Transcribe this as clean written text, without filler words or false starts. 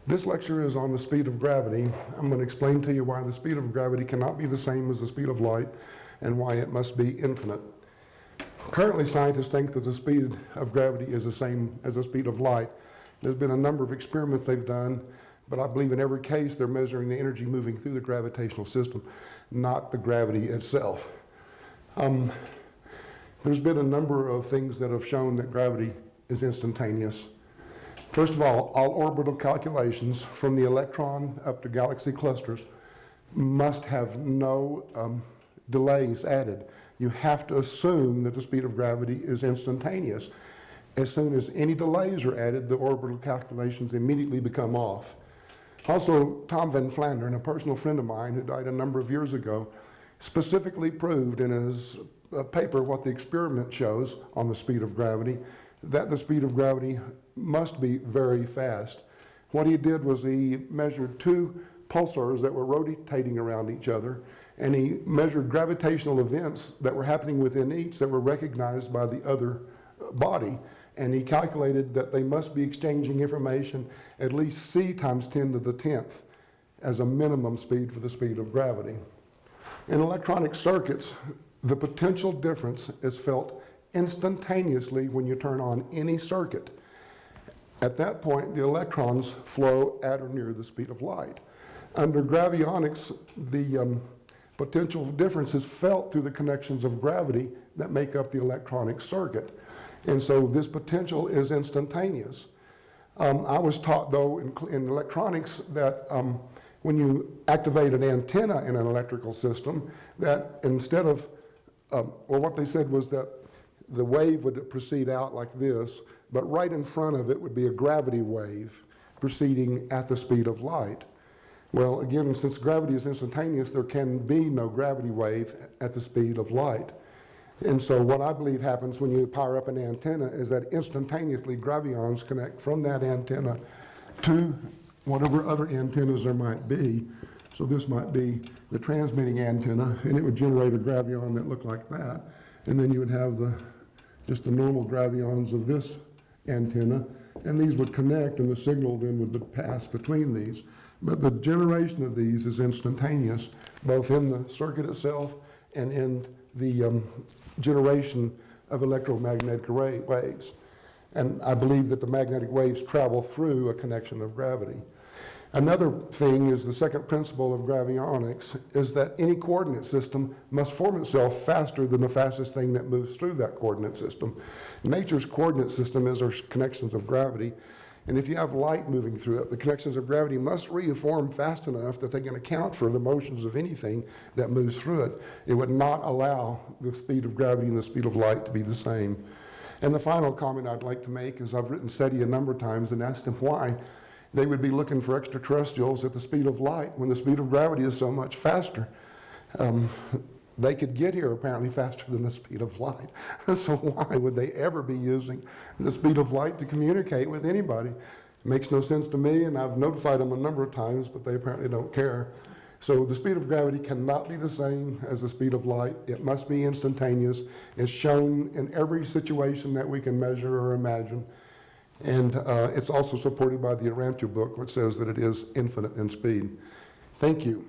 This lecture is on the speed of gravity. I'm going to explain to you why the speed of gravity cannot be the same as the speed of light and why it must be infinite. Currently, scientists think that the speed of gravity is the same as the speed of light. There's been a number of experiments they've done, but I believe in every case they're measuring the energy moving through the gravitational system, not the gravity itself. There's been a number of things that have shown that gravity is instantaneous. First of all orbital calculations from the electron up to galaxy clusters must have no delays added. You have to assume that the speed of gravity is instantaneous. As soon as any delays are added, the orbital calculations immediately become off. Also, Tom Van Flandern, a personal friend of mine who died a number of years ago, specifically proved in his paper what the experiment shows on the speed of gravity, that the speed of gravity must be very fast. What he did was he measured two pulsars that were rotating around each other, and he measured gravitational events that were happening within each that were recognized by the other body. And he calculated that they must be exchanging information at least c times 10 to the 10th as a minimum speed for the speed of gravity. In electronic circuits, the potential difference is felt instantaneously when you turn on any circuit. At that point, the electrons flow at or near the speed of light. Under gravionics, the potential difference is felt through the connections of gravity that make up the electronic circuit. And so this potential is instantaneous. I was taught, though, in electronics that when you activate an antenna in an electrical system, that instead of, or what they said was that the wave would proceed out like this, but right in front of it would be a gravity wave proceeding at the speed of light. Well, again, since gravity is instantaneous, there can be no gravity wave at the speed of light. And so what I believe happens when you power up an antenna is that instantaneously gravions connect from that antenna to whatever other antennas there might be. So this might be the transmitting antenna, and it would generate a gravion that looked like that. And then you would have just the normal gravions of this antenna, and these would connect, and the signal then would pass between these. But the generation of these is instantaneous, both in the circuit itself and in the generation of electromagnetic waves. And I believe that the magnetic waves travel through a connection of gravity. Another thing is the second principle of gravionics is that any coordinate system must form itself faster than the fastest thing that moves through that coordinate system. Nature's coordinate system is our connections of gravity. And if you have light moving through it, the connections of gravity must reform fast enough that they can account for the motions of anything that moves through it. It would not allow the speed of gravity and the speed of light to be the same. And the final comment I'd like to make is I've written SETI a number of times and asked them why they would be looking for extraterrestrials at the speed of light when the speed of gravity is so much faster. They could get here apparently faster than the speed of light. So why would they ever be using the speed of light to communicate with anybody? It makes no sense to me, and I've notified them a number of times, but they apparently don't care. So the speed of gravity cannot be the same as the speed of light. It must be instantaneous. It's shown in every situation that we can measure or imagine. And it's also supported by the Urantia book, which says that it is infinite in speed. Thank you.